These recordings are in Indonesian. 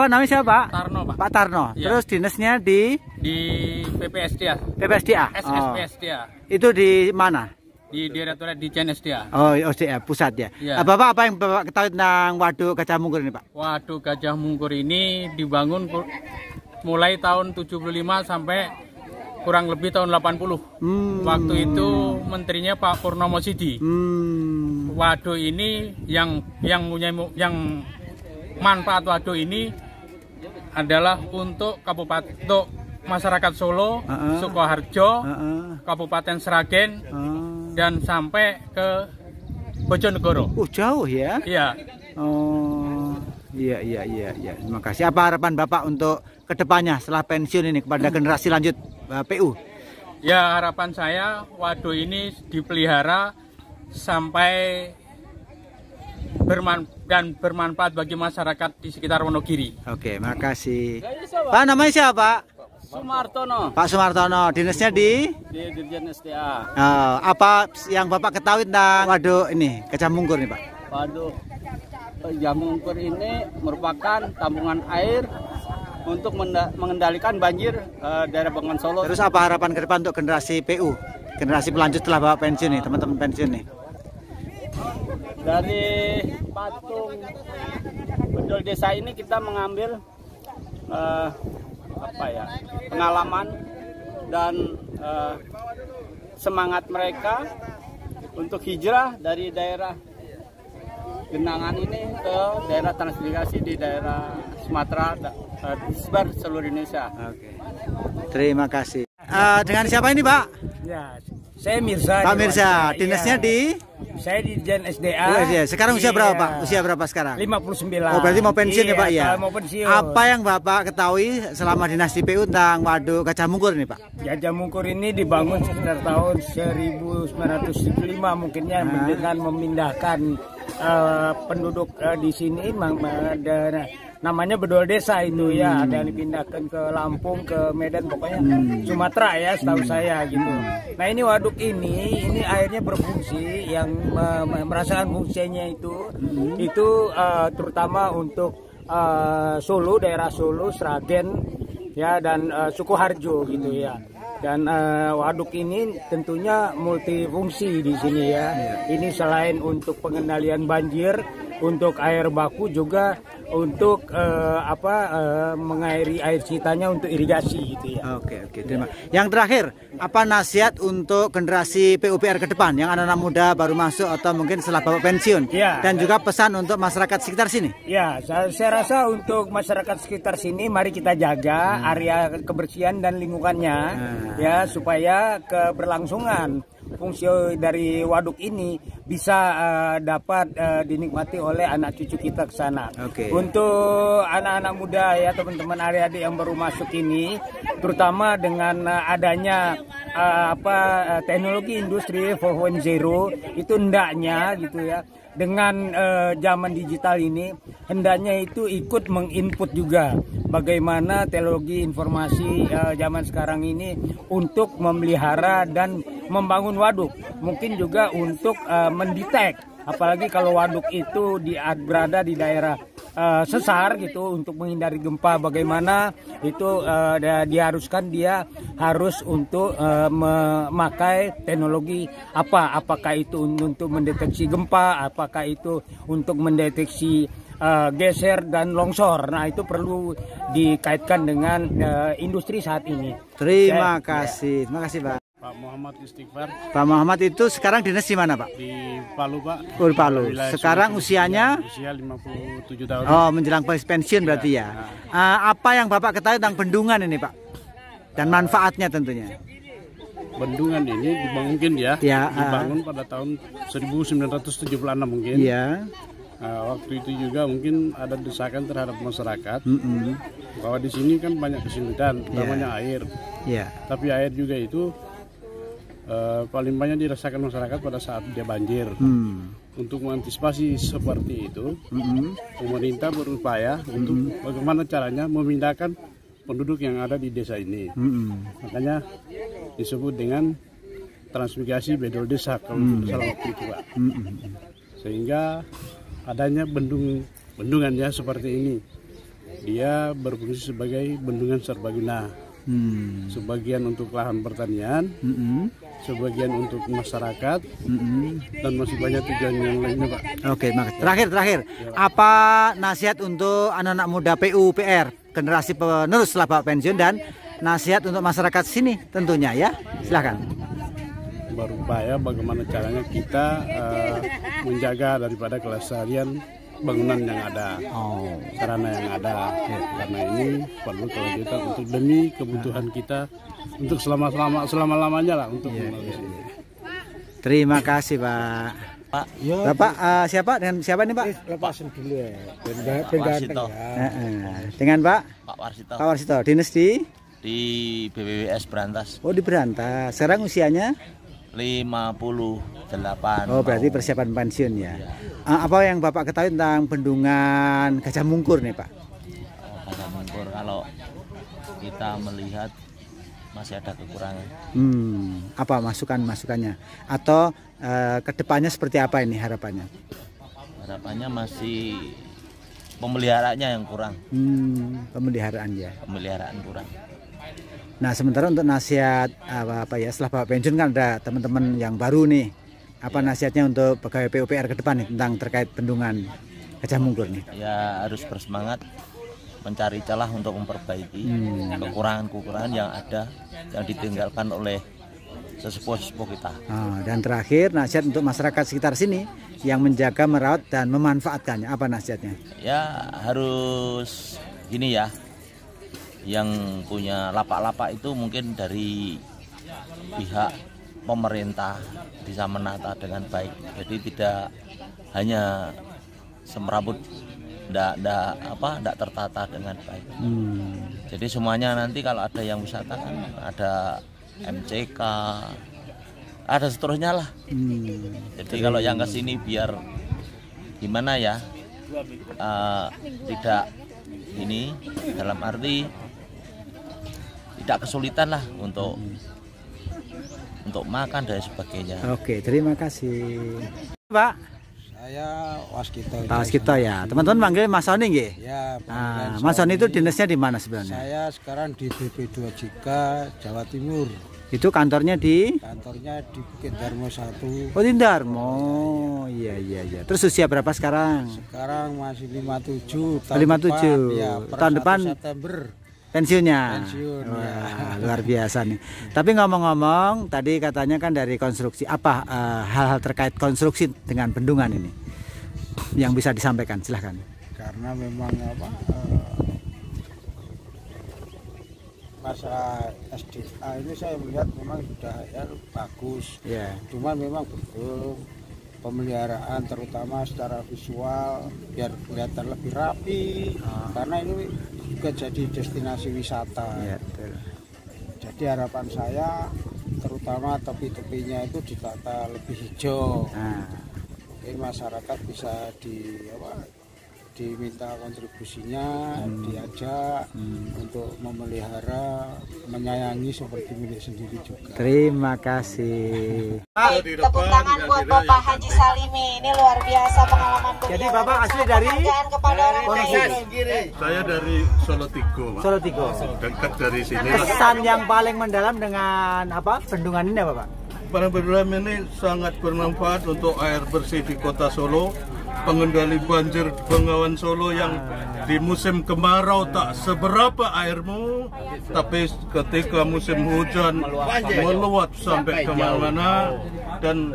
Oh, namanya siapa, Pak? Tarno, Pak. Pak Tarno. Ya. Terus dinasnya di PPSDA. PPSDA. SSPSDA. Itu di mana? Di Direktorat Ditjen SDA. Oh, SDA pusat ya. Ya. Bapak apa yang Bapak ketahui tentang Waduk Gajah Mungkur ini, Pak? Waduk Gajah Mungkur ini dibangun mulai tahun 75 sampai kurang lebih tahun 80. Waktu itu menterinya Pak Purnomo Sidi. Waduk ini yang manfaat waduk ini adalah untuk masyarakat Solo, Sukoharjo, Kabupaten Sragen, dan sampai ke Bojonegoro. Jauh ya? Iya. Oh, iya. Terima kasih. Apa harapan Bapak untuk kedepannya setelah pensiun ini kepada generasi lanjut PU? Ya, harapan saya waduk ini dipelihara sampai bermanfaat bagi masyarakat di sekitar Wonogiri. Oke, makasih. Pak, namanya siapa, Pak? Sumartono. Pak Sumartono, dinasnya di Dirjen SDA. apa yang Bapak ketahui tentang waduk ini, Gajah Mungkur nih, Pak? Waduk Gajah Mungkur ini merupakan tampungan air untuk mengendalikan banjir daerah Bengawan Solo. Terus apa harapan ke depan untuk generasi PU, generasi pelanjut setelah Bapak pensiun nih, teman-teman pensiun nih? Dari patung bedol desa ini kita mengambil pengalaman dan semangat mereka untuk hijrah dari daerah Genangan ini ke daerah transmigrasi di daerah Sumatera, sebar seluruh Indonesia. Oke. Terima kasih. Dengan siapa ini, Pak? Ya, saya Mirza. Pak Mirza, dinasnya iya. di? Saya di Ditjen SDA. Sekarang usia berapa, Pak? Usia berapa sekarang? 59. Oh, berarti mau pensiun ya, Pak ya? Mau pensiun. Apa yang Bapak ketahui selama dinasti PU tentang Waduk Gajah Mungkur ini, Pak? Gajah Mungkur ini dibangun sekitar tahun 1975 mungkinnya dengan memindahkan penduduk di sini namanya bedol desa itu ya, ada yang dipindahkan ke Lampung, ke Medan, pokoknya Sumatera ya setahu saya gitu. Nah, ini waduk ini airnya berfungsi, yang merasakan fungsinya itu terutama untuk Solo, daerah Solo, Sragen ya, dan Sukoharjo gitu ya. Dan waduk ini tentunya multifungsi di sini ya. Ini selain untuk pengendalian banjir, untuk air baku juga untuk mengairi air citanya untuk irigasi gitu ya. Oke, terima. Yang terakhir, apa nasihat untuk generasi PUPR ke depan yang anak-anak muda baru masuk atau mungkin setelah Bapak pensiun? Ya. Dan juga pesan untuk masyarakat sekitar sini? Ya, saya rasa untuk masyarakat sekitar sini mari kita jaga area kebersihan dan lingkungannya ya, supaya keberlangsungan fungsi dari waduk ini bisa dapat dinikmati oleh anak cucu kita ke sana. Untuk anak-anak muda ya, teman-teman adik-adik yang baru masuk ini, terutama dengan adanya teknologi industri 4.0 itu hendaknya gitu ya, dengan zaman digital ini hendaknya itu ikut menginput juga bagaimana teknologi informasi zaman sekarang ini untuk memelihara dan membangun waduk, mungkin juga untuk mendetek, apalagi kalau waduk itu berada di daerah sesar gitu, untuk menghindari gempa, bagaimana itu diharuskan dia harus untuk memakai teknologi apakah itu untuk mendeteksi gempa, apakah itu untuk mendeteksi geser dan longsor. Nah, itu perlu dikaitkan dengan industri saat ini. Terima kasih. Terima kasih, Pak. Pak Muhammad Istighfar. Pak Muhammad itu sekarang dinas di mana, Pak? Di Palu, Pak. Oh, di Palu. Sekarang usianya? Usia 57 tahun. Oh, menjelang pensiun berarti ya. Apa yang Bapak ketahui tentang bendungan ini, Pak? Dan manfaatnya tentunya. Bendungan ini dibangun dibangun pada tahun 1976 mungkin. Iya. Waktu itu juga mungkin ada desakan terhadap masyarakat bahwa di sini kan banyak kesulitan, utamanya air. Tapi air juga itu paling banyak dirasakan masyarakat pada saat dia banjir. Untuk mengantisipasi seperti itu, pemerintah berupaya untuk bagaimana caranya memindahkan penduduk yang ada di desa ini. Makanya disebut dengan transmigrasi bedol desa kalau salah waktu itu, Pak. Sehingga adanya bendungan ya seperti ini. dia berfungsi sebagai bendungan serbaguna. Sebagian untuk lahan pertanian, sebagian untuk masyarakat, dan masih banyak tujuan yang lainnya, Pak. Oke, terakhir, apa nasihat untuk anak-anak muda PUPR, generasi penerus setelah Bapak pensiun, dan nasihat untuk masyarakat sini tentunya ya? Silahkan. Berupaya bagaimana caranya kita menjaga daripada kelestarian bangunan yang ada, sarana yang ada, karena ini perlu kelanjutan untuk demi kebutuhan kita untuk selama-lamanya lah untuk Terima kasih Pak. Bapak siapa, dengan siapa nih Pak? Lepasin dulu ya. Dengan Pak Warsito. Pak Warsito, dinas di BPWS Berantas. Oh, di Berantas. Sekarang usianya 58. Oh, berarti persiapan pensiun ya. Apa yang Bapak ketahui tentang bendungan Gajah Mungkur nih Pak? Gajah Mungkur, kalau kita melihat masih ada kekurangan. Apa masukannya? Atau kedepannya seperti apa ini harapannya? Harapannya masih pemeliharaannya yang kurang. Pemeliharaan ya. Pemeliharaan kurang. Nah, sementara untuk nasihat apa ya, setelah Bapak pensiun kan ada teman-teman yang baru nih. Apa nasihatnya untuk pegawai PUPR ke depan nih tentang terkait bendungan Gajah Mungkur nih? Ya harus bersemangat mencari celah untuk memperbaiki kekurangan-kekurangan yang ada, yang ditinggalkan oleh sesepuh-sesepuh kita. Dan terakhir, nasihat untuk masyarakat sekitar sini yang menjaga, merawat, dan memanfaatkannya. Apa nasihatnya? Ya harus gini ya, yang punya lapak-lapak itu mungkin dari pihak pemerintah bisa menata dengan baik. Jadi tidak hanya semrawut, tidak tertata dengan baik. Jadi semuanya nanti kalau ada yang wisata kan ada MCK, ada seterusnya lah. Jadi kalau yang kesini biar gimana ya, tidak ini dalam arti tidak kesulitan lah untuk makan dan sebagainya. Oke, terima kasih Pak. Saya Waskito. Pak Waskito ya. Teman-teman manggil Mas Soni nggih? Ya, Mas Soni itu dinasnya di mana sebenarnya? Saya sekarang di BP2 Jawa Timur. Itu kantornya di? Kantornya di Bukit Darmo 1. Oh, di Darmo. Iya. Terus usia berapa sekarang? Sekarang masih 57. 57. Ya, tahun depan September. Pensiunnya. Ya. Luar biasa nih. Tapi ngomong-ngomong, tadi katanya kan dari konstruksi, apa hal-hal terkait konstruksi dengan bendungan ini yang bisa disampaikan? Silahkan. Karena memang masalah SDA ini saya melihat memang sudah bagus. Cuma memang betul pemeliharaan terutama secara visual biar kelihatan lebih rapi, karena ini juga jadi destinasi wisata. Jadi harapan saya terutama tepi-tepinya itu ditata lebih hijau. Mungkin masyarakat bisa diminta kontribusinya, diajak untuk memelihara, menyayangi seperti milik sendiri juga. Terima kasih. Tepuk tangan buat Bapak Haji Salimi, ini luar biasa pengalaman beliau. Jadi Bapak asli dari Saya dari Solo Tigo, Pak. Solo Tigo. Dekat dari sini. Kesan yang paling mendalam dengan bendungan ini apa Pak? Bendungan ini sangat bermanfaat untuk air bersih di kota Solo, pengendali banjir Bengawan Solo yang di musim kemarau tak seberapa airmu, tapi ketika musim hujan meluap sampai kemana-mana. Dan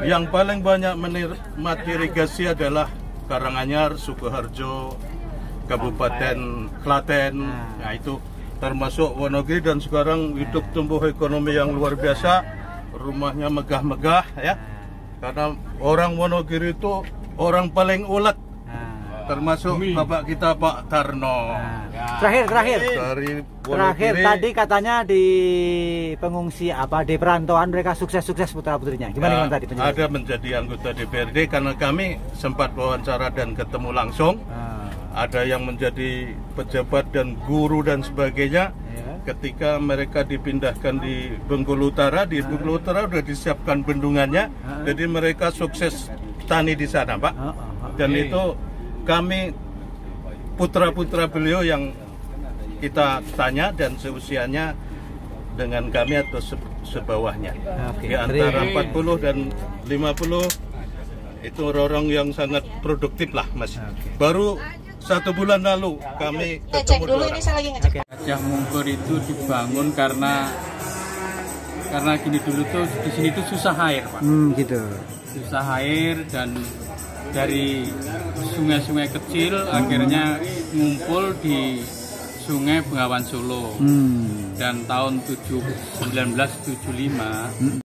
yang paling banyak menikmati irigasi adalah Karanganyar, Sukoharjo, Kabupaten Klaten, nah itu termasuk Wonogiri, dan sekarang hidup tumbuh ekonomi yang luar biasa. Rumahnya megah-megah ya, karena orang Wonogiri itu orang paling ulet, termasuk bapak kita Pak Tarno. Terakhir tadi katanya di pengungsi di perantauan mereka sukses putra putrinya. Gimana tadi penjelasan? Ada menjadi anggota DPRD karena kami sempat wawancara dan ketemu langsung. Ada yang menjadi pejabat dan guru dan sebagainya. Ketika mereka dipindahkan di Bengkulu Utara, sudah disiapkan bendungannya, jadi mereka sukses tani di sana, Pak. Dan itu kami putra-putra beliau yang kita tanya dan seusianya dengan kami atau sebawahnya. Di antara 40 dan 50 itu orang yang sangat produktif lah, Mas. Baru 1 bulan lalu kami ketemu dulu, ini saya lagi ngecek. Gajah Mungkur itu dibangun karena gini dulu tuh di sini tuh susah air, Pak. Gitu. Susah air dan dari sungai-sungai kecil akhirnya ngumpul di Sungai Bengawan Solo. Dan tahun 1975